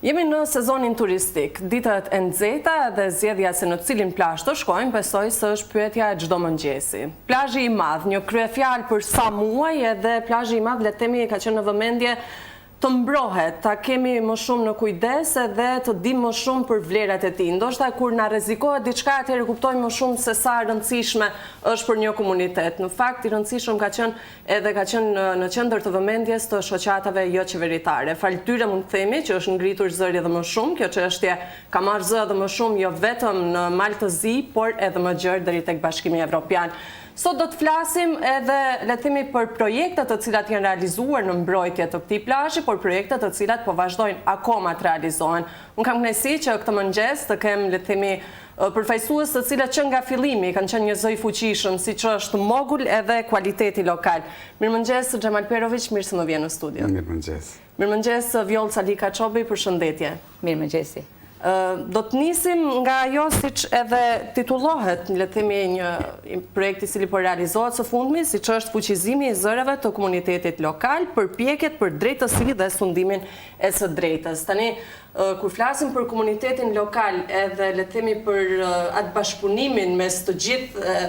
Jemi në sezonin turistik, ditët e nxehta dhe zgjedhja se në cilin plazh të shkojmë, besoj se është pyetja e çdo mëngjesi. Plazhi i madh, një kryefjalë për sa muaj, edhe plazhi i madh le të themi ka qenë në vëmendje të mbrohet, ta kemi më shumë në kujdes edhe të dim më shumë për vlerat e tij. Ndoshta kur na rrezikohet diçka, atëherë kuptojmë më shumë se sa e rëndësishme është për një komunitet. Në fakt, i rëndësishëm ka qenë në qendër të vëmendjes të shoqatave jo qeveritare. Faltyre mund të themi që është ngritur zëri edhe më shumë, kjo çështje ka marrë zë edhe më shumë jo vetëm në Mal të Zi, por edhe më gjerë deri tek Bashkimi Evropian. Sot do të flasim edhe le të themi për projektet të cilat janë realizuar në mbrojtje të këtij plazhi, por projektet të cilat po vazhdojnë akoma të realizohen. Unë kam kënaqësi që këtë mëngjes të kem le të themi përfaqësues të cilët që nga fillimi kanë qenë një zë i fuqishëm, siç është mogull edhe kualiteti lokal. Mirëmëngjes Xhemal Perović, mirë se më vjen në studio. Mirëmëngjes. Mirëmëngjes Vjollca Lika Çobi, përshëndetje. Mirëmëngjesi. Do të nisim nga ajo siç edhe titullohet, le të themi një projekt I cili po realizohet së fundmi, siç është fuqizimi I zërave të komunitetit lokal, përpjekjet për drejtësi dhe sundimin e së drejtës. Tani, kur flasim për komunitetin lokal edhe le të themi për atë bashkëpunimin mes të gjithë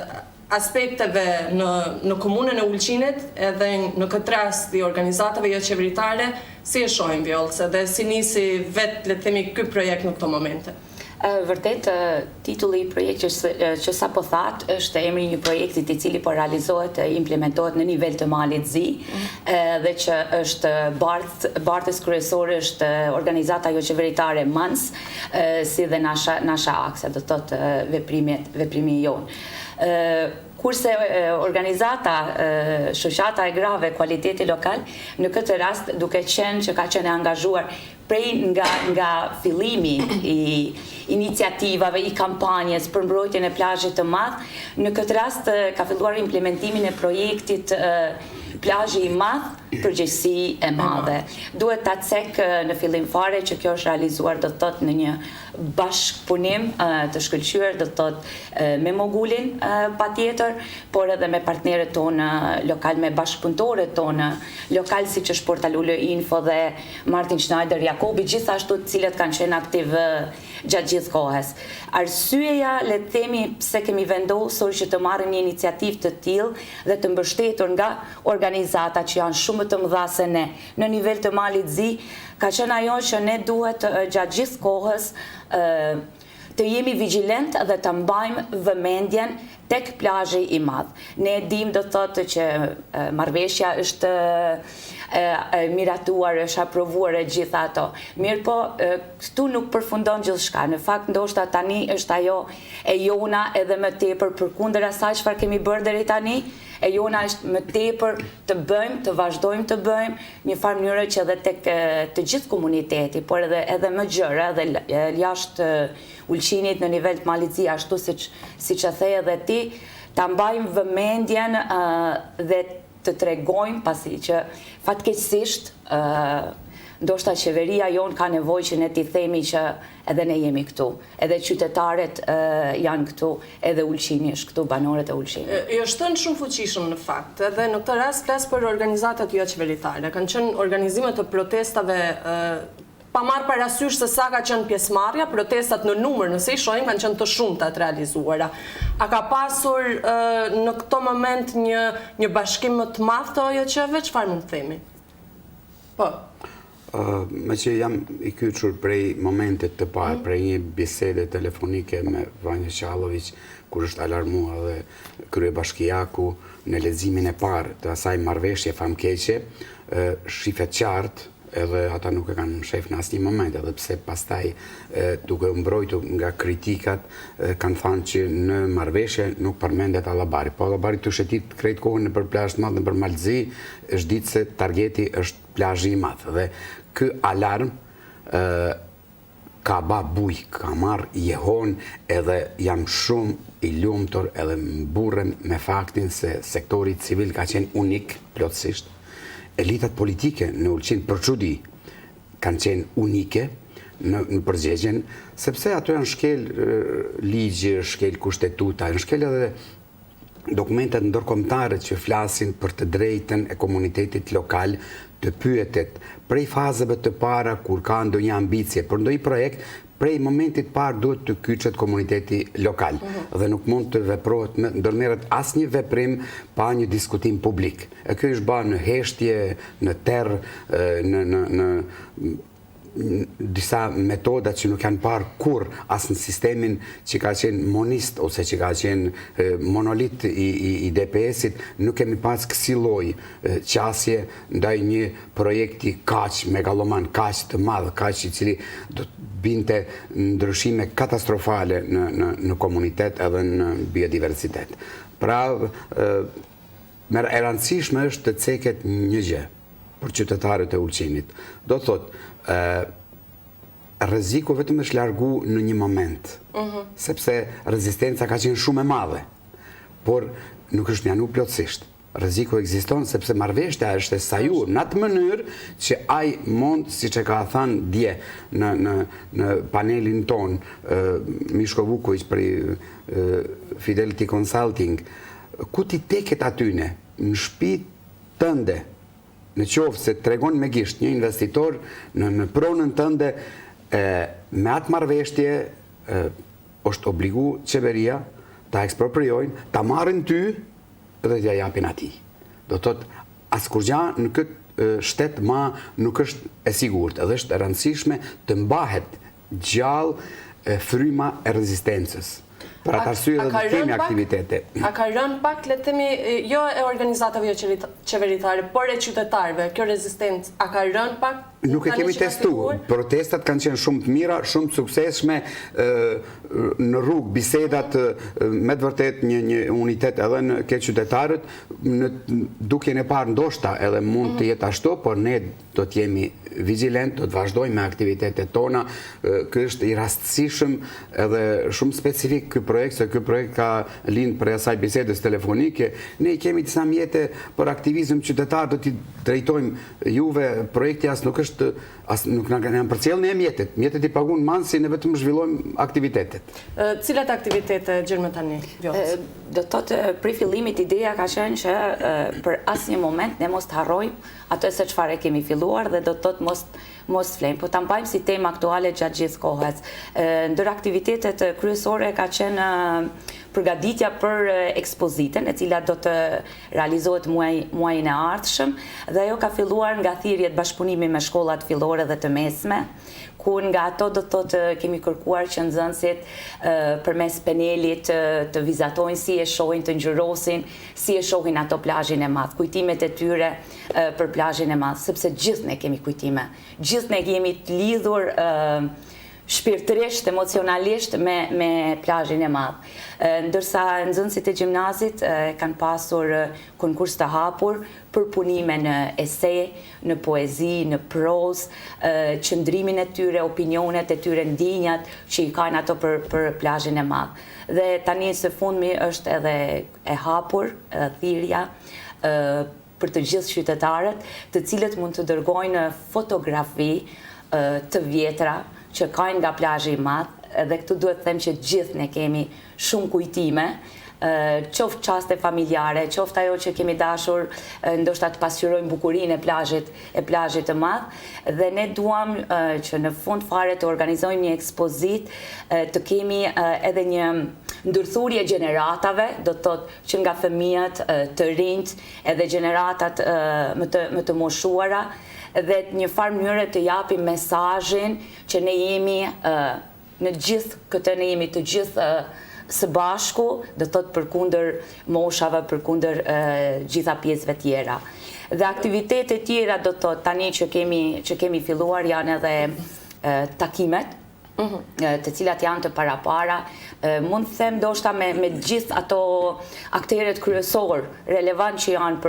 aspekteve në komunën e Ulqinit, edhe në këtë rast I organizatave jo qeveritare, si e shohim Vjollce, dhe si nisi vetë le të themi ky projekt në këto momente? Vërtet, titulli I projektit që sa po thatë është emri një projektit I cili po realizohet, implementohet në nivel të Malit Zi, dhe që është bartës kryesore është organizata jo qeveritare MANS, si dhe nasha aksa, do të thotë veprimi jonë. Kurse organizata shoqata e grave kualiteti lokal, në këtë rast duke qenë që ka qenë angazhuar prej nga fillimi I iniciativave, I kampanjes për mbrojtjen e plazhit të madh, në këtë rast ka filluar implementimin e projektit plazhi I madh, përgjegjësi e madhe. Duhet ta cek në fillim fare që kjo është realizuar do të thotë në një bashkëpunim të shkëlqyer, do të thotë me mogullin patjetër, por edhe me partnerët tonë lokal, me bashkëpunëtorët tonë lokal, siç është Portal Ule Info dhe Martin Schneider Jakobi, gjithashtu të cilët kanë qenë aktiv gjatë gjithë kohës. Arsyeja, le të themi, pse kemi vendosur që të marrim një iniciativë të tillë dhe të mbështetur nga organizata që janë shumë të mëdha se ne në nivel të Malit Zi, ka qenë ajo që ne duhet gjatë gjithë kohës të jemi vigjilent dhe të mbajmë vëmendjen tek plazhi I madh. Ne dim do të thotë që marrëveshja është miratuar, është aprovuar e gjitha ato. Mirë po, këtu nuk përfundon gjithçka. Në fakt, ndoshta tani është ajo e jona edhe më tepër përkundër asaj çfarë kemi bërë deri tani, e jona është më tepër të bëjmë, të vazhdojmë të bëjmë një farë mënyrë që edhe tek të gjithë komuniteti, por edhe më gjerë, edhe jashtë Ulqinit në nivel të Malit Zi, ashtu siç e the edhe ti, ta mbajmë vëmendjen dhe të tregojmë pasi që fatkeqësisht ndoshta qeveria jonë ka nevojë që ne t'i themi që edhe ne jemi këtu, edhe qytetarët janë këtu, edhe Ulqini është këtu, banorët e Ulqinit. Është thënë shumë fuqishëm në fakt, edhe në këtë rast flas për organizatat jo qeveritare. Kanë qenë organizime të protestave pa marrë parasysh se sa ka qenë pjesëmarrja, protestat në numër, nëse I shohim, kanë qenë të shumta të realizuara. A ka pasur në këto moment një bashkim më të madh të OJQ-ve, çfarë mund të themi? Po. Me që jam I kyçur prej momentit të parë, prej një bisede telefonike me Vanja Qallović, kur është alarmua dhe kryebashkiaku në leximin e parë të asaj marrëveshje famkeqe, shifet qartë, edhe ata nuk e kanë shef në asnjë moment, edhe pse pastaj duke u mbrojtur nga kritikat kanë thënë që në marrëveshje nuk përmendet Allabari. Po Allabari të shetit krejt kohën nëpër plazh të madh nëpër Mal Zi, është ditë se targeti është plazhi I madh. Dhe ky alarm ka ba buj, ka marrë jehon, edhe jam shumë I lumtur edhe mburrem me faktin se sektori civil ka qenë unik plotësisht. Elitat politike në Ulqin për çudi kanë qenë unike në përgjigjen, sepse ato janë shkel ligje, shkel kushtetuta, janë shkel edhe dokumentet ndërkombëtare që flasin për të drejtën e komunitetit lokal të pyetet prej fazave të para kur ka ndonjë ambicie për ndonjë projekt, prej momentit parë duhet të kyçet komuniteti lokal dhe nuk mund të veprohet ndërmerret asnjë veprim pa një diskutim publik. E kjo është bërë në heshtje, në terr, në disa metoda që nuk janë parë kur as në sistemin që ka qenë monist ose që ka qenë monolit i DPS-it, nuk kemi pas kësi lloj qasje ndaj një projekti kaq megaloman, kaq të madh, kaq i cili do të binte ndryshime katastrofale në komunitet edhe në biodiversitet. Pra, e rëndësishme është të ceket një gjë për qytetarët e Ulqinit. Do thotë, rreziku vetëm është largu në një moment, sepse rezistenca ka qenë shumë e madhe, por nuk është njanu plotësisht. Rreziku ekziston sepse marrëveshja është e sajuar në atë mënyrë që ai mund, siç e ka thënë dje në panelin ton Mishko Vuković për Fidelity Consulting, ku ti teket atyne në shtëpi tënde, në qoftë se tregon me gisht një investitor në pronën tënde, me atë marrëveshje është obligu qeveria ta ekspropriojnë, ta marrin ty dhe t'ja japin atij. Do thotë, askur gjë në këtë shtet ma nuk është e sigurt, edhe është e rëndësishme të mbahet gjallë fryma e rezistencës. Për atë arsye dhe të kemi aktivitete. A ka rënë pak, le të themi, jo e organizatave jo qeveritare, por e qytetarëve, kjo rezistencë, a ka rënë pak? Nuk e kemi testuar. Protestat kanë qenë shumë të mira, shumë të suksesshme në rrugë, bisedat me të vërtet një unitet edhe në ke qytetarët, në dukjen e parë ndoshta edhe mund të jetë ashtu, por ne do të jemi vigjilent, do të vazhdojmë me aktivitetet tona. Ky është i rastësishëm edhe shumë specifik ky projekt, se ky projekt ka lind për asaj bisedës telefonike. Ne kemi disa mjete për aktivizëm qytetar, do t'i drejtojmë juve, projekti as nuk është nuk na kanë përcjellë ne mjetet. Mjetet i paguën mansi, ne vetëm zhvillojmë aktivitetet. Cilat aktivitete gjërmë tani? Do të thotë, prej fillimit ideja ka qenë që për asnjë moment ne mos të harrojmë ato se çfarë kemi filluar dhe do të thotë mos flejmë, po ta mbajmë si temë aktuale gjatë gjithë kohës. Ndër aktivitetet kryesore ka qenë përgatitja për ekspozitën, e cila do të realizohet muajin e ardhshëm, dhe ajo ka filluar nga thirrjet bashkëpunimi me shkollat fillore dhe të mesme, ku nga ato do të thotë kemi kërkuar që nxënësit përmes panelit të vizatojnë si e shohin, të ngjyrosin, si e shohin ato plazhin e madh, kujtimet e tyre për plazhin e madh, sepse gjithë ne kemi kujtime, gjithë ne jemi të lidhur shpirtërisht, emocionalisht me plazhin e madh. Ndërsa nxënësit e gjimnazit kanë pasur konkurs të hapur për punime në ese, në poezi, në prozë, qëndrimin e tyre, opinionet e tyre, ndjenjat që i kanë ato për plazhin e madh. Dhe tani së fundmi është edhe e hapur thirrja për të gjithë qytetarët, të cilët mund të dërgojnë fotografi të vjetra që kanë nga plazhi i madh, dhe këtu duhet të them që gjithë ne kemi shumë kujtime, qoftë qaste familjare, qoftë ajo që kemi dashur ndoshta të pasqyrojmë bukurinë e plazhit të madh, dhe ne duam që në fund fare të organizojmë një ekspozitë, të kemi edhe një ndërthurje gjeneratave, do të thotë që nga fëmijët, të rinjt, edhe gjeneratat më të moshuara, dhe një farë mënyre të japim mesazhin që ne jemi në gjithë këtë, ne jemi të gjithë së bashku, do thotë përkundër moshave, përkundër gjitha pjesëve tjera. Dhe aktivitetet tjera do thotë tani që kemi filluar janë edhe takimet, të cilat janë të parapara, mund të them ndoshta me gjithë ato akteret kryesor relevant që janë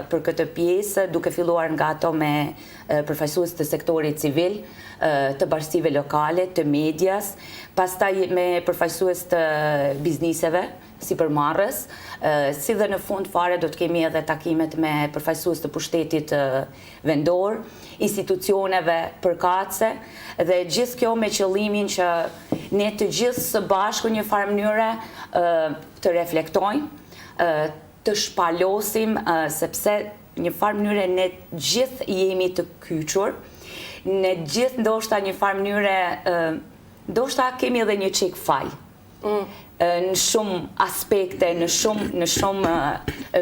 për këtë pjesë, duke filluar nga ato me përfaqësues të sektorit civil, të bashkësive lokale, të medias, pastaj me përfaqësues të bizniseve, sipërmarrës, si dhe në fund fare do të kemi edhe takimet me përfaqësues të pushtetit vendor, institucioneve përkatëse, dhe gjithë kjo me qëllimin që ne të gjithë së bashku një farë mënyre të reflektojmë të shpalosim, sepse një farë mënyre ne gjithë jemi të kyçur, ne gjithë ndoshta një farë mënyre, ndoshta kemi edhe një çik faj. Në shumë aspekte, në shumë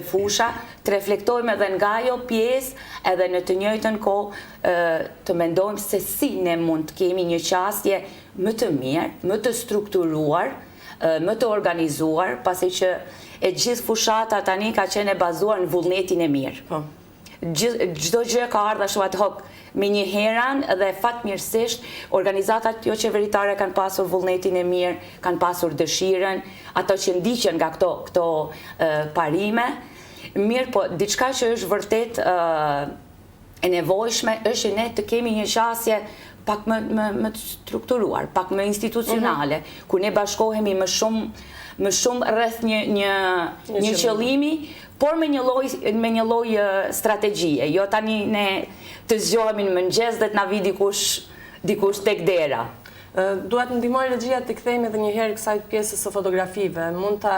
fusha, të reflektojmë edhe nga ajo pjesë edhe në të njëjtën kohë të mendojmë se si ne mund të kemi një qasje më të mirë, më të strukturuar, më të organizuar, pasi që e gjithë fushata tani ka qenë e bazuar në vullnetin e mirë. Çdo gjë ka ardhur ashtu ad hoc me një heran dhe fatmirësisht organizatat jo qeveritare kanë pasur vullnetin e mirë, kanë pasur dëshirën, ato që ndiqen nga këto parime. Mirë, po diçka që është vërtet e nevojshme është që ne të kemi një qasje pak më të strukturuar, pak më institucionale, ku ne bashkohemi më shumë rreth një qëllimi, por me një lloj strategjie. Jo tani ne të zgjohemi në mëngjes dhe të na vi dikush tek dera. Duhet në ndihmoj regjia të kthehemi edhe një herë kësaj pjesës së fotografive. Mund ta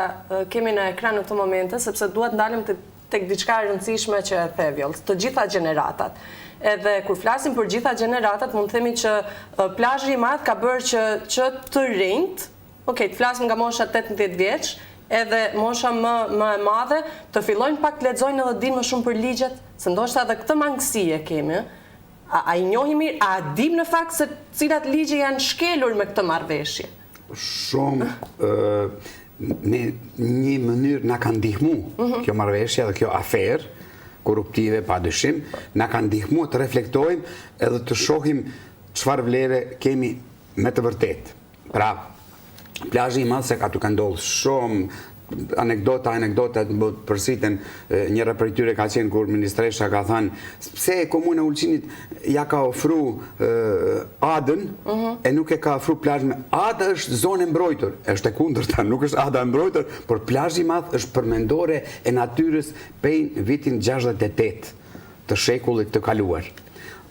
kemi në ekran në këtë momente, sepse duhet ndalim tek diçka e rëndësishme që e the Vjoll, të gjitha gjeneratat. Edhe kur flasim për gjitha gjeneratat, mund të themi që plazhi i madh ka bërë që të rinjt, të flasim nga mosha 18 vjeç, edhe mosha më e madhe, të fillojnë pak të lexojnë edhe dinë më shumë për ligjet, se ndoshta edhe këtë mangësi e kemi. A i njohim mirë, a dim në fakt se cilat ligje janë shkelur me këtë marrëveshje? Shumë në një mënyrë na ka ndihmu kjo marrëveshje dhe kjo aferë korruptive, padyshim, na ka ndihmu të reflektojmë edhe të shohim çfarë vlere kemi me të vërtetë. Pra, plazhi i madh se ka ndodhur shumë anekdota përsiten, njëra prej tyre ka qenë kur ministresha ka thënë pse komuna Ulqinit ja ka ofru Adën e nuk e ka ofru plazhin. Ada është zonë e mbrojtur, është e kundërta, nuk është Ada e mbrojtur, por plazhi i madh është përmendore e natyrës prej vitin 68 të shekullit të kaluar.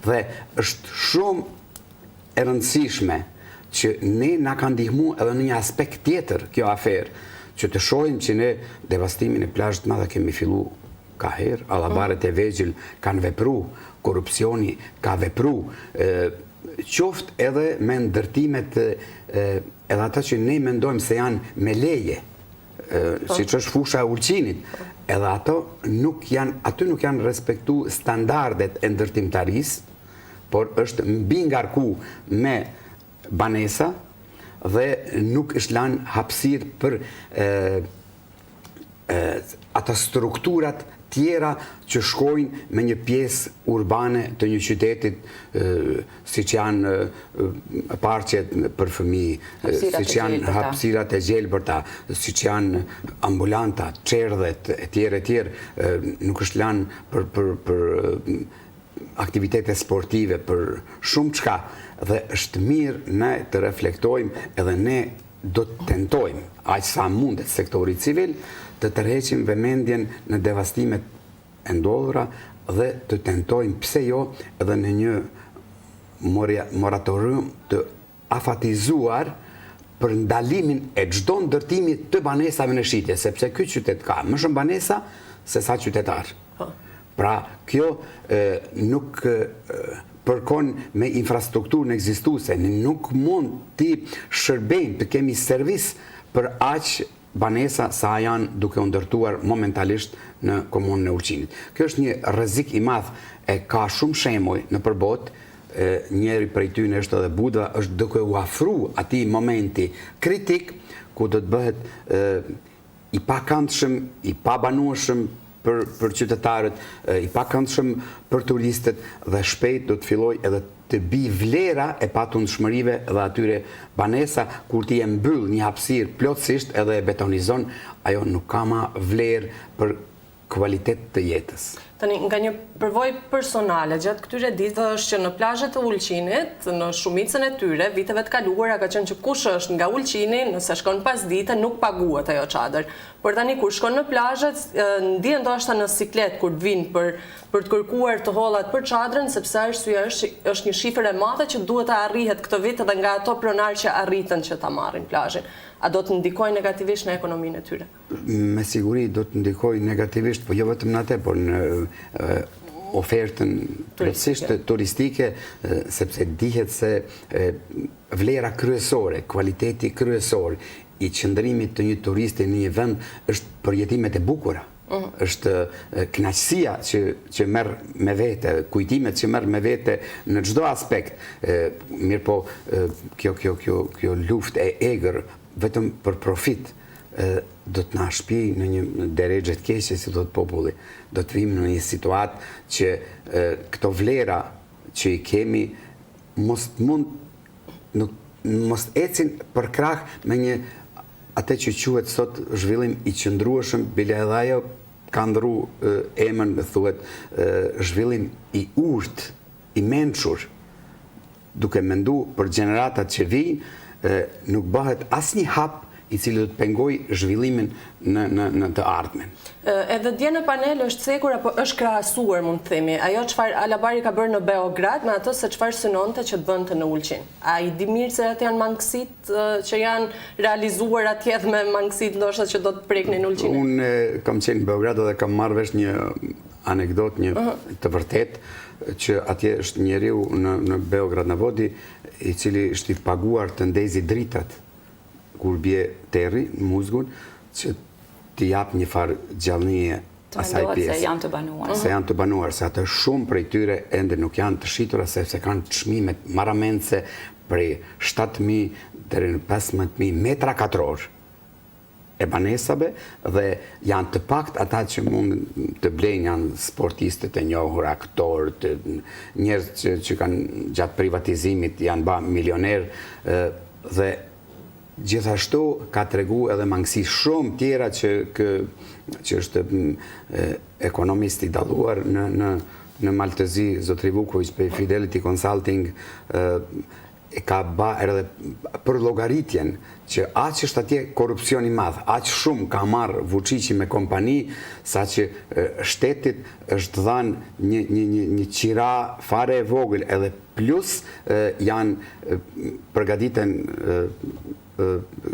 Dhe është shumë e rëndësishme që ne na ka ndihmu edhe në një aspekt tjetër kjo aferë, që të shohim që ne devastimin e plazhit madh kemi fillu ka herë, allabaret e vegjël kanë vepru, korrupsioni ka vepru, qoftë edhe me ndërtimet edhe ata që ne mendojmë se janë me leje, siç është fusha e Ulqinit, edhe aty nuk janë respektu standardet e ndërtimtarisë, por është mbi ngarku me banesa dhe nuk është lanë hapësirë për ata strukturat tjera që shkojnë me një pjesë urbane të një qytetit, siç janë parqet për fëmijë, siç janë hapësirat e gjelbërta, siç janë ambulanta, çerdhet e tjerë, nuk është lanë për aktivitete sportive, për shumë çka. Dhe është mirë ne të reflektojmë edhe ne do të tentojmë, aq sa mundet sektori civil, të tërheqim vëmendjen në devastimet e ndodhura dhe të tentojmë pse jo edhe në një moratorium të afatizuar për ndalimin e çdo ndërtimi të banesave në shitje, sepse ky qytet ka më shumë banesa se sa qytetar. Pra, kjo nuk përkon me infrastrukturën ekzistuese, nuk mund t'i shërbejmë të kemi servis për aq banesa sa janë duke u ndërtuar momentalisht në komunën e Ulqinit. Kjo është një rrezik i madh e ka shumë shembuj në përbot, njëri prej tyre është edhe Buda, është duke u afru atij momenti kritik ku do të bëhet i pakëndshëm, i pabanueshëm për qytetarët, i pakëndshëm për turistët dhe shpejt do të filloj edhe të bi vlera e patundshmërive dhe atyre banesa, kur ti e mbyll një hapësirë plotësisht edhe e betonizon, ajo nuk ka ma vlerë për kvalitet të jetës. Tani, nga një përvojë personale gjatë këtyre ditëve është që në plazhet e Ulqinit, në shumicën e tyre, viteve të kaluara ka qenë që kush është nga Ulqini, nëse shkon pas dite, nuk paguhet ajo çadër. por tani kur shkon në plazhet, ndjen ndoshta në siklet kur të vinë për të kërkuar të hollat për çadrën, sepse arsyeja është një shifër e madhe që duhet të arrihet këtë vit edhe nga ato pronarë që arritën që ta marrin plazhin. A do të ndikojë negativisht në ekonominë e tyre? Me siguri do të ndikojë negativisht, po jo vetëm në atë, por në ofertën plotësisht turistike, sepse dihet se vlera kryesore, kvaliteti kryesor i qëndrimit të një turisti në një vend është përjetimet e bukura. Është kënaqësia që merr me vete, kujtimet që merr me vete në çdo aspekt. Mirë po, kjo luftë e egër vetëm për profit do të na shpij në një deregje të keqe, si thot populli. Do të vim në një situatë që këto vlera që i kemi mos ecin për krah me një atë që quhet sot zhvillim i qëndrueshëm, bile edhe ajo ka ndru emën, thuhet zhvillim i urtë, i mençur, duke mendu për gjeneratat që vijnë, nuk bëhet asnjë hap i cili do të pengoj zhvillimin në të ardhmen. Edhe dje në panel është cekur apo është krahasuar, mund të themi, ajo çfarë Alabari ka bërë në Beograd me ato se çfarë synonte që të bënte në Ulqin. A i di mirë se atë janë mangësitë që janë realizuar atje dhe me mangësitë ndoshta që do të preknin në Ulqin? Unë kam qenë në Beograd dhe kam marrë vesh një anekdot, një të vërtet, që atje është njeriu në Beograd në Vodi, i cili është i paguar të ndezi dritat kur bje terri, muzgun, që t'i jap një farë gjallënie asaj pjesë. Se janë të banuar. Se janë të banuar, se atë shumë prej tyre ende nuk janë të shitura, sepse kanë çmime maramense prej 7.000 deri në 15.000 metra katror e banesave, dhe janë të pakt ata që mund të blejnë, janë sportistët e njohur, aktorët, njerëz që kanë gjatë privatizimit janë ba milioner, dhe gjithashtu ka tregu edhe mangësi shumë tjera që është ekonomist i dalluar në Maltezi, Zotri Vuković për Fidelity Consulting, ka ba edhe për llogaritjen që aq është atje korupcion i madh, aq shumë ka marrë Vučići me kompani, sa që shtetit është dhënë një qira fare e vogël, edhe plus janë përgatiten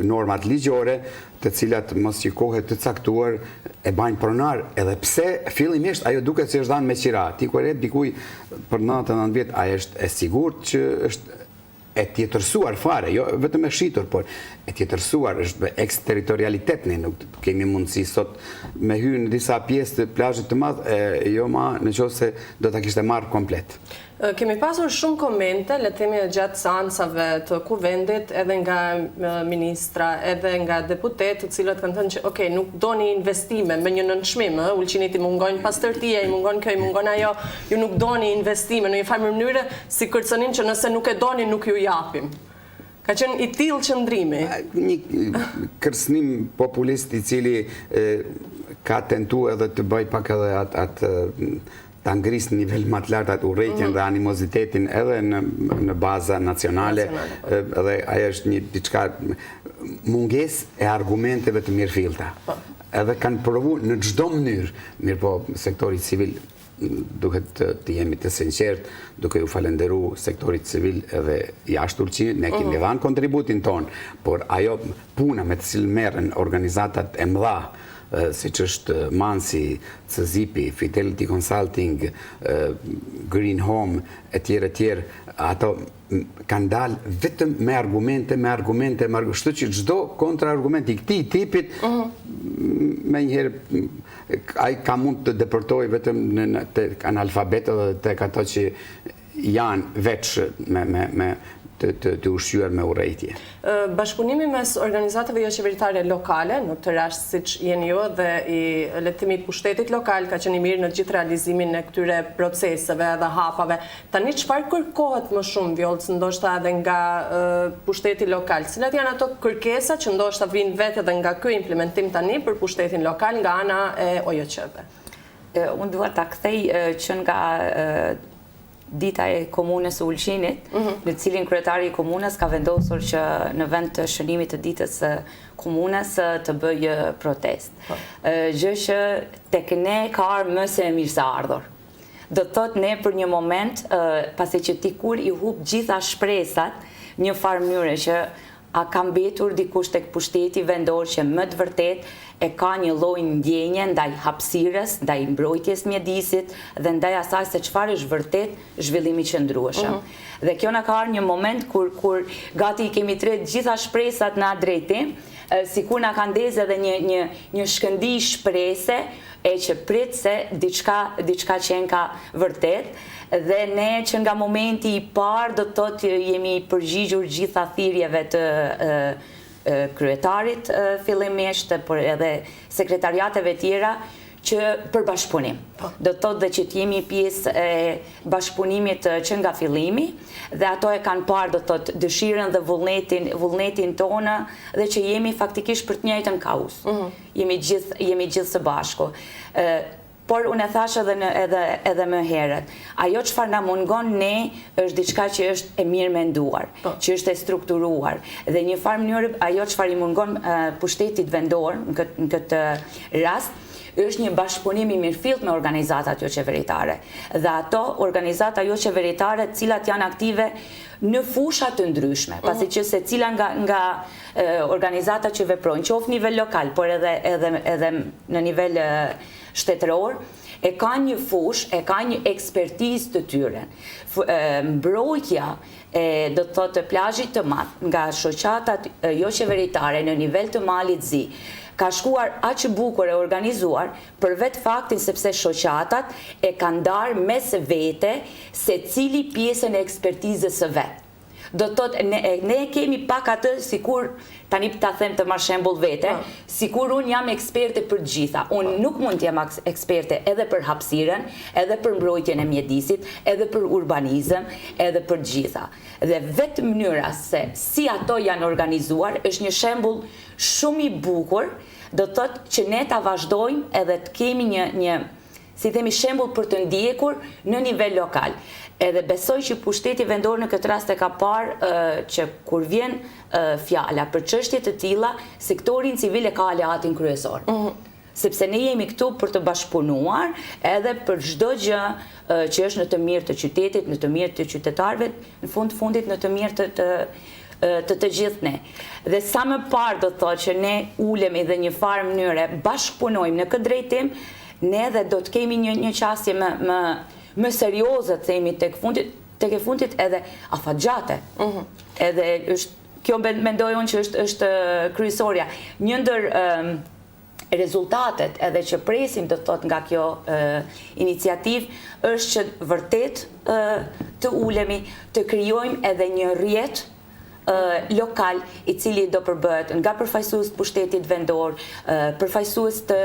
normat ligjore, të cilat mos qikohet të caktuar e bajnë pronar, edhe pse fillimisht ajo duket se është dhënë me qira. Ti kur e dikuj për 99 vjet, a është e sigurt që është e tjetërsuar fare, jo vetëm e shitur, por e tjetërsuar, është eksterritorialitet, ne nuk kemi mundësi sot me hyrë në disa pjesë të plazhit të madh, jo ma në qoftë se do ta kishte marrë komplet. Kemi pasur shumë komente, le të themi gjatë seancave të kuvendit, edhe nga ministra, edhe nga deputet, të cilët kanë thënë që okay, nuk doni investime me një nënçmim, Ulqinit i mungon pastërtia, i mungon kjo, i mungon ajo, ju nuk doni investime në një farë mënyrë si kërcënin që nëse nuk e doni nuk ju japim. Ka qenë i tillë qëndrimi. Një kërcënim populist i cili ka tentuar edhe të bëj pak edhe atë ta ngrisë në nivel më të lartë atë urrejtjen dhe animozitetin edhe në baza nacionale, edhe ajo është një diçka mungesë e argumenteve të mirëfillta. Edhe kanë provu në çdo mënyrë, mirë po sektori civil duhet të jemi të sinqert, duke ju falenderu sektorit civil edhe jashtë Ulqinit, ne kemi dhënë kontributin ton, por ajo puna me të cilën merren organizatat e mëdha, siç është Mansi, CZIP-i, Fidelity Consulting, Green Home, etj. Ato kanë dalë vetëm me argumente, kështu që çdo kontraargument i këtij tipit menjëherë ai ka mund të deportojë vetëm në analfabetët dhe tek ato që janë veç me të ushqyer me urrejtje. Bashkëpunimi mes organizatave jo qeveritare lokale, në këtë rast siç jeni ju dhe i le të themi pushtetit lokal ka qenë i mirë në gjithë realizimin e këtyre proceseve dhe hapave. Tani çfarë kërkohet më shumë, Vjollc, ndoshta edhe nga pushteti lokal? Cilat janë ato kërkesa që ndoshta vijnë vetë edhe nga ky implementim tani për pushtetin lokal nga ana e OJQ-ve? Unë dua ta kthej që nga dita e komunës së Ulqinit, në cilin kryetari i komunës ka vendosur që në vend të shënimit të ditës së komunës të bëjë protest. Gjë që tek ne ka ardhur më se mirëseardhur. Do të thot ne për një moment, pasi që ti kur i hub gjitha shpresat, një farë mënyre që a ka mbetur dikush tek pushteti vendor që më të vërtet e ka një lloj ndjenje ndaj hapësirës, ndaj mbrojtjes mjedisit dhe ndaj asaj se çfarë është vërtet zhvillimi qëndrueshëm. Dhe kjo na ka ardhur një moment kur gati i kemi tret gjitha shpresat në atë drejtim, sikur na ka ndezë edhe një shkëndij shprese e që prit se diçka qenë ka vërtet, dhe ne që nga momenti i parë do të thotë jemi përgjigjur gjitha thirrjeve të kryetarit fillimisht, por edhe sekretariateve tjera që për bashkëpunim. Do të thotë dhe që të jemi pjesë e bashkëpunimit që nga fillimi, dhe ato e kanë parë do të thotë dëshirën dhe vullnetin tonë, dhe që jemi faktikisht për të njëjtën kauz. Jemi gjithë së bashku. Por unë e thash edhe më herët, ajo çfarë na mungon ne është diçka që është e mirë menduar, që është e strukturuar, dhe një farë mënyrë ajo çfarë i mungon pushtetit vendor në këtë rast është një bashkëpunim i mirëfillt me organizatat jo qeveritare. Dhe ato organizata jo qeveritare të cilat janë aktive në fusha të ndryshme, pasi që secila nga organizatat që veprojnë, qoftë nivel lokal, por edhe në nivel shtetëror, e ka një fush, e ka një ekspertizë të tyre. Mbrojtja do të thotë plazhit të madh nga shoqatat jo qeveritare në nivel të Malit Zi ka shkuar aq bukur e organizuar për vetë faktin sepse shoqatat e kanë ndarë mes vete secili pjesën e ekspertizës së vet. Do të thotë ne kemi pak atë sikur tani ta them të marr shembull vete, sikur unë jam eksperte për të gjitha. Unë nuk mund të jam eksperte edhe për hapësirën, edhe për mbrojtjen e mjedisit, edhe për urbanizëm, edhe për të gjitha. Dhe vetë mënyra se si ato janë organizuar është një shembull shumë i bukur, do të thotë që ne ta vazhdojmë edhe të kemi një si themi shembull për të ndjekur në nivel lokal. Edhe besoj që pushteti vendor në këtë rast e ka parë që kur vjen fjala për çështje të tilla, sektori civil e ka aleatin kryesor. Sepse ne jemi këtu për të bashkëpunuar edhe për çdo gjë që është në të mirë të qytetit, në të mirë të qytetarëve, në fundit në të mirë të gjithë ne. Dhe sa më parë do të thotë që ne ulemi dhe një farë mënyre bashkëpunojmë në këtë drejtim, ne dhe do të kemi një qasje më serioze, themi, tek e fundit edhe afatgjate. Edhe kjo mendoj unë që është kryesorja. Një ndër rezultatet edhe që presim do të thot nga kjo iniciativë është që vërtet të ulemi, të krijojmë edhe një rrjet lokal i cili do përbëhet nga përfaqësues të pushtetit vendor, përfaqësues të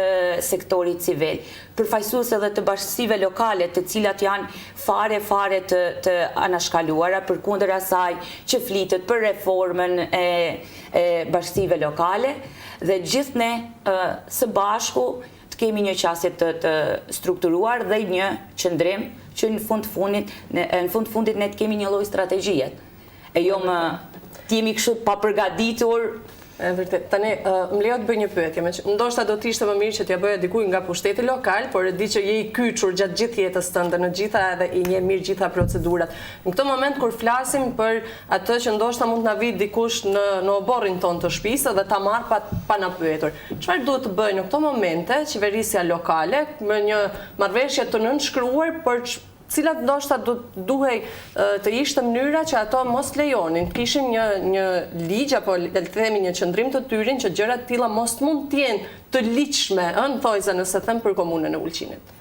sektorit civil, përfaqësues edhe të bashkësive lokale të cilat janë fare të anashkaluara përkundër asaj që flitet për reformën e bashkësive lokale, dhe gjithë ne së bashku të kemi një qasje të strukturuar dhe një qëndrim që në fund fundit ne të kemi një lloj strategjie. E jo më jemi kështu pa përgatitur. Vërtet, tani më lejo të bëj një pyetje, ndoshta do të ishte më mirë që t'ja bëja dikujt nga pushteti lokal, por e di që je i kyçur gjatë gjithë jetës tënde, në gjitha edhe i njeh mirë gjitha procedurat. Në këtë moment kur flasim për atë që ndoshta mund na vijë dikush në oborrin ton të shtëpisë dhe ta marr pa na pyetur. Çfarë duhet të bëjë në këto momente qeverisja lokale me një marrëveshje të nënshkruar për cilat ndoshta duhej të ishte mënyra që ato mos lejonin, kishin një ligj apo le të themi një qëndrim të tyrin që gjërat të tilla mos mund të jenë të ligjshme, thojza nëse them për komunën e Ulqinit.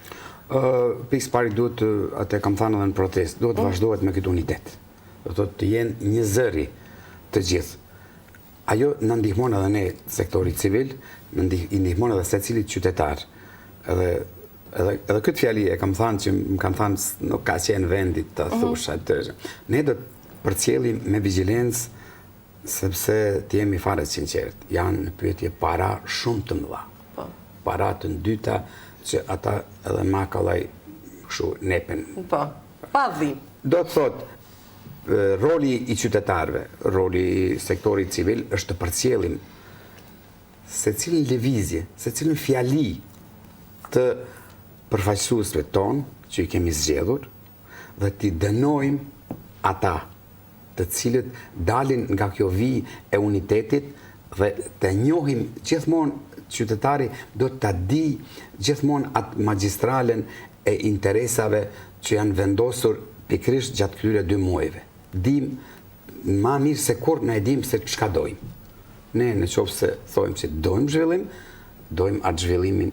Pikë pari duhet, atë kam thënë edhe në protest, duhet të vazhdohet me këtë unitet. Do të thotë të jenë një zëri të gjithë. Ajo na ndihmon edhe ne sektorit civil, i ndihmon edhe secilit qytetar. Edhe këtë fjali e kam thënë që më kanë thënë nuk ka qenë vendit të thush atë. Ne do të përcjellim me vigjilencë sepse të jemi fare të sinqert. Janë në pyetje para shumë të mëdha. Para të ndyta që ata edhe ma kallaj kështu nepen. Pa dhimbje. do të thot, roli i qytetarëve, roli i sektorit civil është të përcjellim se cilën lëvizje, se cilën fjali të përfaqësuesve tonë që i kemi zgjedhur dhe t'i dënojmë ata të cilët dalin nga kjo vijë e unitetit dhe të njohim gjithmonë qytetari do të di gjithmonë atë magjistralen e interesave që janë vendosur pikërisht gjatë këtyre 2 muajve. Dim ma mirë se kur ne dim se çka dojmë. Ne në qoftë se thojmë që dojmë zhvillim, dojmë atë zhvillimin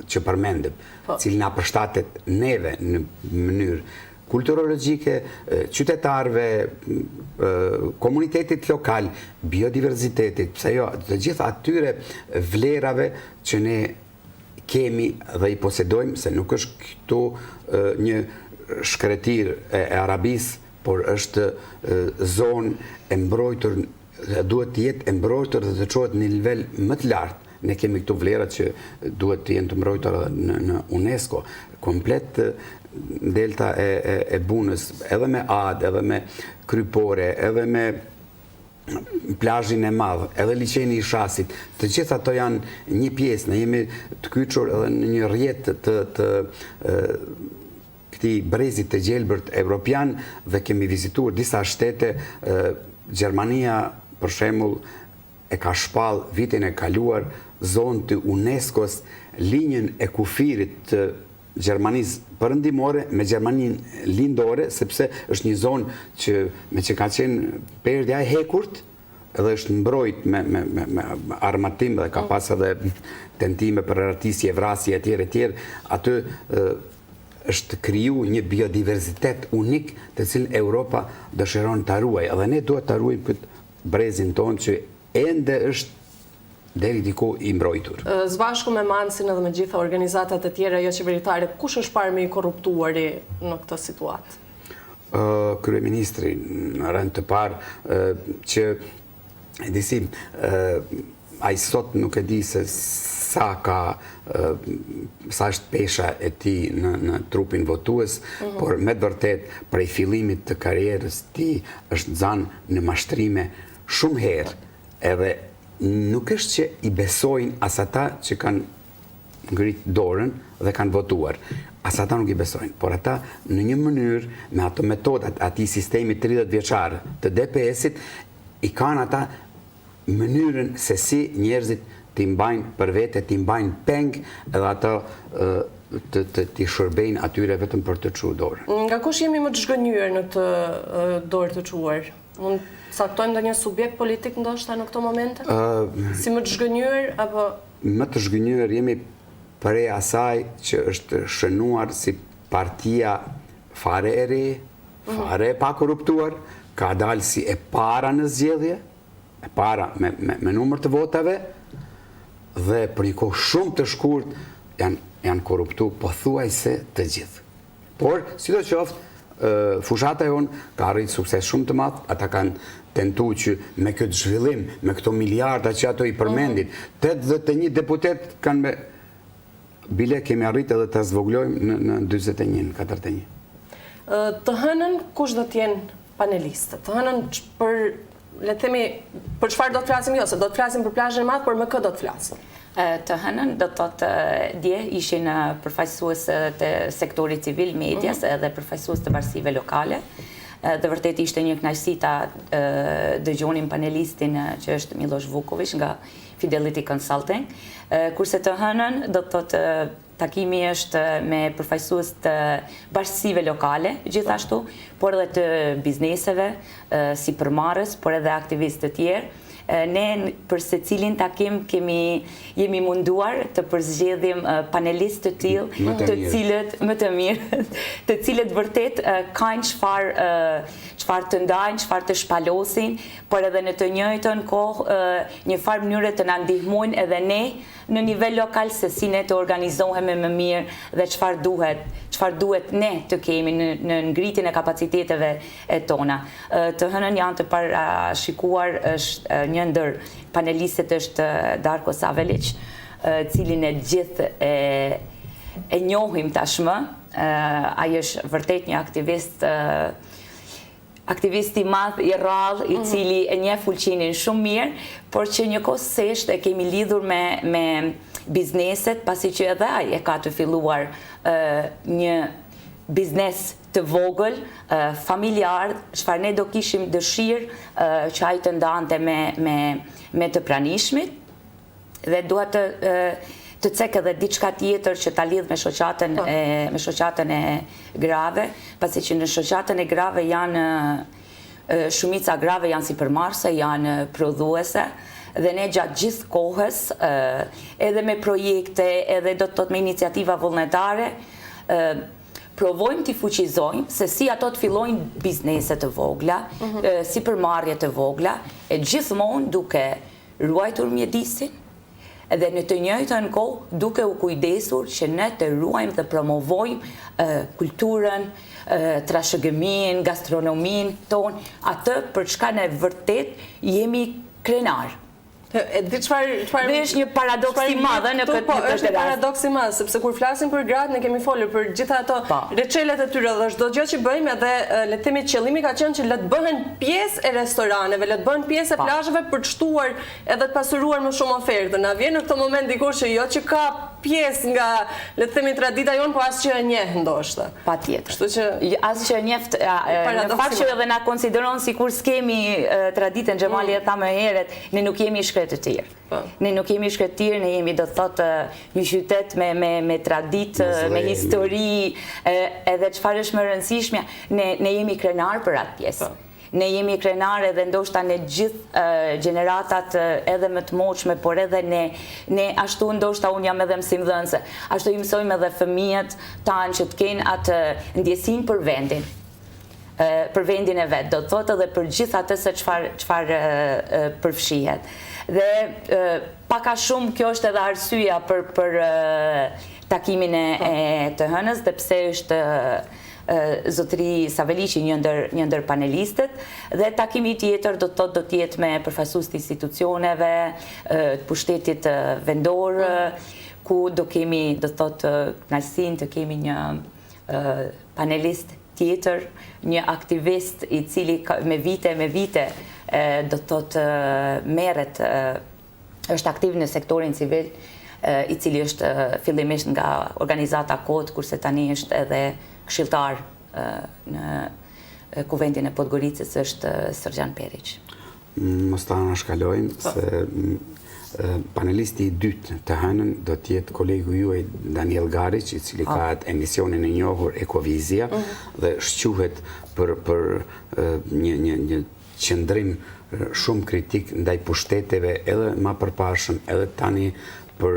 që përmendëm, cili na përshtatet neve në mënyrë kulturologjike, qytetarëve, komunitetit lokal, biodiversitetit, pse jo, të gjithë atyre vlerave që ne kemi dhe i posedojmë, se nuk është këtu një shkretir e Arabisë, por është zonë e mbrojtur, duhet të jetë e mbrojtur dhe të çohet në nivel më të lartë. Ne kemi këtu vlerat që duhet të jenë të mbrojtur në UNESCO, komplet delta e Bunës, edhe me Adë, edhe me Krypore, edhe me plazhin e madh, edhe liçeni i Shasit, të gjitha ato janë një pjesë, ne jemi të kyçur edhe në një rrjet të këtij brezit të gjelbërt evropian dhe kemi vizituar disa shtete. Gjermania, për shembull, e ka shpall vitin e kaluar zonë të UNESCO-s linjën e kufirit të Gjermanisë perëndimore me Gjermaninë lindore, sepse është një zonë që me që ka qenë perdja e hekurt edhe është mbrojt me armatim dhe ka pas edhe tentime për ratisje, vrasje etj. Aty është kriju një biodiversitet unik të cilën Europa dëshiron ta ruajë. Edhe ne duhet ta ruajmë këtë brezin tonë që ende është deri diku i mbrojtur. Zbashku me Mansin edhe me gjitha organizatat e tjera jo qeveritare, kush është parë më i korruptuari në këtë situatë? Kryeministri në rënd të parë që e disi ai sot nuk e di se sa është pesha e tij në trupin votues, por me të vërtet prej fillimit të karrierës tij është nxanë në mashtrime shumë herë, edhe nuk është që i besojnë as ata që kanë ngrit dorën dhe kanë votuar. As ata nuk i besojnë, por ata në një mënyrë, me ato metodat, atij sistemi 30 vjeçar të DPS-it, i kanë ata mënyrën se si njerëzit t'i mbajnë për vete, t'i mbajnë peng, edhe ato t'i shërbejnë atyre vetëm për të çuar dorën. Nga kush jemi më të zhgënjur në këtë dorë të çuar? Mund saktojmë ndonjë subjekt politik ndoshta në këto momente? Si më të zhgënjur apo më të zhgënjur jemi prej asaj që është shënuar si partia fare e re, fare e pa korruptuar, ka dalë si e para në zgjedhje, e para me numër të votave, dhe për një kohë shumë të shkurt janë korruptu pothuajse të gjithë. Por, sidoqoftë, fushata jonë ka arrit sukses shumë të madh, ata kanë tentu që me këtë zhvillim, me këto miliarda që ato i përmendin, 81 deputet kanë me bile kemi arrit edhe të zvoglojmë në 41, 41. Të hënën kush do t'jenë panelistët? Të hënën për, le të themi, për çfarë do të flasim jo, se do të flasim për plazhin e madh, por më kë do të flasim? Të hënën do të thotë dje ishin përfaqësues të sektorit civil, medias edhe përfaqësues të bashkive lokale. Dhe vërtet ishte një kënaqësi ta dëgjonim panelistin që është Miloš Vuković nga Fidelity Consulting. Kurse të hënën do të thotë takimi është me përfaqësues të bashkësive lokale gjithashtu, por edhe të bizneseve, si përmarrës, por edhe aktivistë të tjerë. Ne për secilin takim jemi munduar të përzgjedhim panelistë të tillë, të cilët më të mirë, të cilët vërtet kanë çfarë të ndajnë, çfarë të shpalosin, por edhe në të njëjtën kohë një farë mënyre të na ndihmojnë edhe ne në nivel lokal se si ne të organizohemi më mirë dhe çfarë duhet ne të kemi në ngritjen e kapaciteteve tona. Të hënën janë të parashikuar është një ndër panelistët është Darko Savelić, cilin e gjithë e njohim tashmë, ai është vërtet një aktivist i madh i rrallë, i cili e njeh fullqinin shumë mirë, por që njëkohësisht e kemi lidhur me bizneset, pasi që edhe ai e ka të filluar një biznes të vogël, familjar, çfarë ne do kishim dëshirë që ai të ndante me të pranishmit, dhe dua të cek edhe diçka tjetër që ta lidh me shoqatën e grave, pasi që në shoqatën e grave janë shumica grave janë sipërmarrëse, janë prodhuese, dhe ne gjatë gjithë kohës, edhe me projekte, edhe do të thotë me iniciativa vullnetare, provojmë t'i fuqizojmë se si ato të fillojnë biznese të vogla, sipërmarrje të vogla, e gjithmonë duke ruajtur mjedisin, edhe në të njëjtën kohë duke u kujdesur që ne të ruajmë dhe promovojmë kulturën, trashëgëminë, gastronominë tonë, atë për çka ne vërtet jemi krenar. Dhe është një paradoks i madh në këtë rast. Është një paradoks i madh, sepse kur flasim për gratë ne kemi folur për gjitha ato recelet e tyre dhe çdo gjë që bëjmë, edhe le të themi qëllimi ka qenë që le të bëhen pjesë e restoraneve, le të bëhen pjesë e plazheve për të shtuar edhe të pasuruar më shumë ofertë. Na vjen në këtë moment dikush që jo që ka pjesë nga, le të themi, tradita jonë, po as që e njeh ndoshta. Patjetër. Kështu që as që e njeh, në fakt që edhe na konsideron sikur s'kemi traditën, Xhamali e tha më herët, ne nuk jemi shkretë të tjerë. Ne nuk jemi shkretë të tjerë, ne jemi do të thotë një qytet me traditë, me histori, edhe çfarë është më e rëndësishme, ne jemi krenar për atë pjesë. Ne jemi krenar edhe ndoshta në gjithë gjeneratat edhe më të moshme, por edhe ne ashtu ndoshta unë jam edhe mësimdhënëse. Ashtu i mësojmë edhe fëmijët tanë që të kenë atë ndjesinë për vendin. Për vendin e vetë, do të thotë edhe për gjithë atë se çfarë përfshihet. Dhe paka shumë kjo është edhe arsyeja për takimin e të hënës, dhe pse është zotëri Saveliqi një ndër panelistët, dhe takimi tjetër do të jetë me përfaqësues të institucioneve, të pushtetit vendor, ku do kemi do të thotë kënaqësinë të kemi një panelist tjetër, një aktivist i cili me vite do të thotë merret, është aktiv në sektorin civil, i cili është fillimisht nga organizata KOD, kurse tani është edhe këshilltar në Kuvendin e Podgoricës, është Sërgjan Periq. Mos ta anashkalojmë se panelisti i dytë të hënën do të jetë kolegu juaj Daniel Gariq, i cili ka atë emisionin e njohur Ekovizia dhe shquhet për një qëndrim shumë kritik ndaj pushteteve edhe më përpashëm, edhe tani për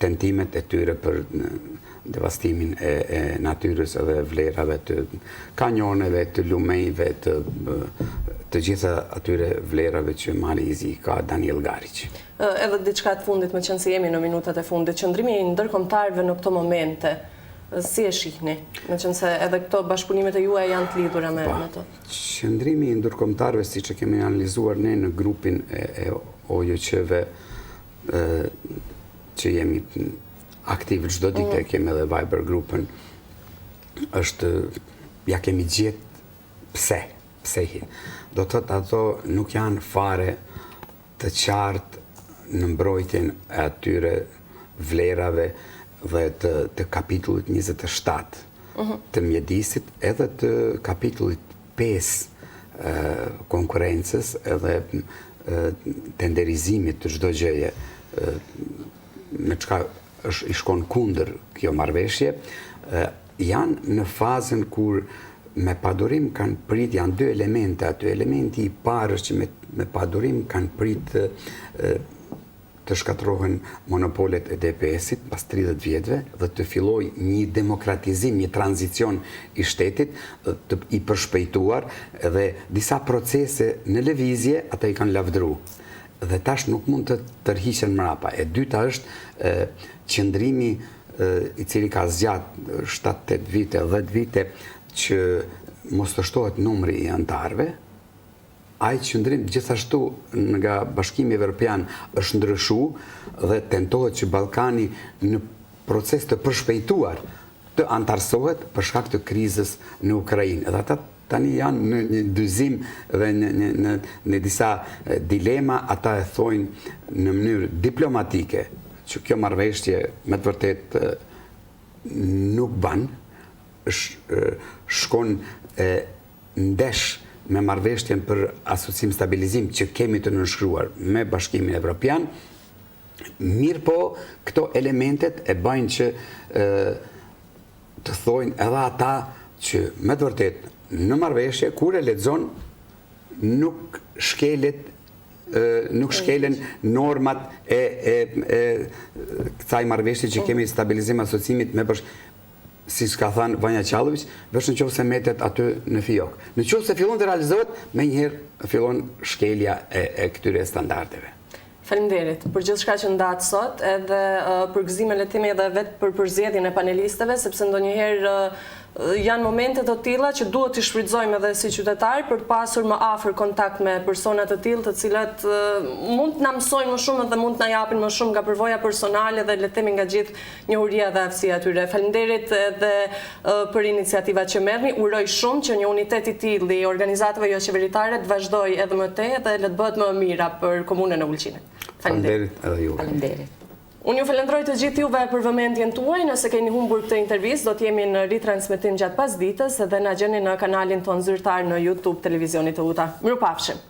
tentimet e tyre për devastimin e natyrës edhe vlerave të kanjoneve, të lumejve, të gjitha atyre vlerave që Mali Izi ka Daniel Gariq. Edhe diçka të fundit, me qenë se jemi në minutat e fundit, qëndrimi i ndërkombëtarëve në këto momente, si e shihni? Me qenë se edhe këto bashkëpunimet e juaja janë të lidhura me to. Qëndrimi i ndërkombëtarëve, siç e kemi analizuar ne në grupin e OJQ-ve, që jemi aktiv çdo ditë, kemi edhe Viber grupën, është, ja kemi gjetë pse hi. Do të thotë ato nuk janë fare të qartë në mbrojtjen e atyre vlerave dhe të kapitullit 27 të mjedisit, edhe të kapitullit 5 konkurencës, edhe tenderizimit të çdo gjëje, me çka i shkon kundër kjo marrëveshje, janë në fazën kur me padurim kanë prit, janë dy elemente aty. Elementi i parë është që me padurim kanë prit të shkatrohen monopolet e DPS-it pas 30 vjetëve dhe të filloj një demokratizim, një tranzicion i shtetit i përshpejtuar, dhe disa procese në lëvizje ata i kanë lavdru. Dhe tash nuk mund të tërhiqen mrapa. E dyta është qëndrimi i cili ka zgjatë 7-8 vite, 10 vite, që mos të shtohet numri i antarëve. Ai qëndrim gjithashtu nga Bashkimi Evropian është ndryshu dhe tentohet që Ballkani në proces të përshpejtuar të antarësohet për shkak të krizës në Ukrainë. Edhe ata tani janë në një dyzim dhe në disa dilema, ata e thojnë në mënyrë diplomatike që kjo marrëveshje me të vërtet nuk ban, shkon ndesh me marrëveshjen për asocim stabilizim që kemi të nënshkruar me Bashkimin Evropian, mirë po këto elementet e bajnë që të thojnë edhe ata që me të vërtet në marrëveshje kur e lexon nuk shkelen normat e kësaj marrëveshje që kemi stabilizim asocimit me si ka thënë Vanja Qallović, veç në qoftë se metet aty në fijok. Në qoftë se fillon të realizohet, me njëherë fillon shkelja e këtyre standardeve. Faleminderit për gjithë shka që ndatë sot, edhe për gëzimin e timi edhe vetë për përzjedhjen e panelistëve, sepse ndonjëherë janë momentet të tilla që duhet të shfrytëzojmë edhe si qytetarë për të pasur më afër kontakt me persona të tillë, të cilat mund të na mësojnë më shumë dhe mund të na japin më shumë nga përvoja personale dhe le të themi nga gjithë njohuria dhe aftësia e tyre. Faleminderit edhe për iniciativat që merrni. Uroj shumë që një unitet i tillë i organizatave jo qeveritare të vazhdojë edhe më tej dhe le të bëhet më e mira për komunën e Ulqinit. Faleminderit edhe juve. Faleminderit. Unë ju falenderoj të gjithë juve për vëmendjen tuaj. Nëse keni humbur këtë intervistë, do të jemi në ritransmetim gjatë pasdites dhe na gjeni në kanalin ton zyrtar në YouTube Televizionit të UTA. Mirupafshim.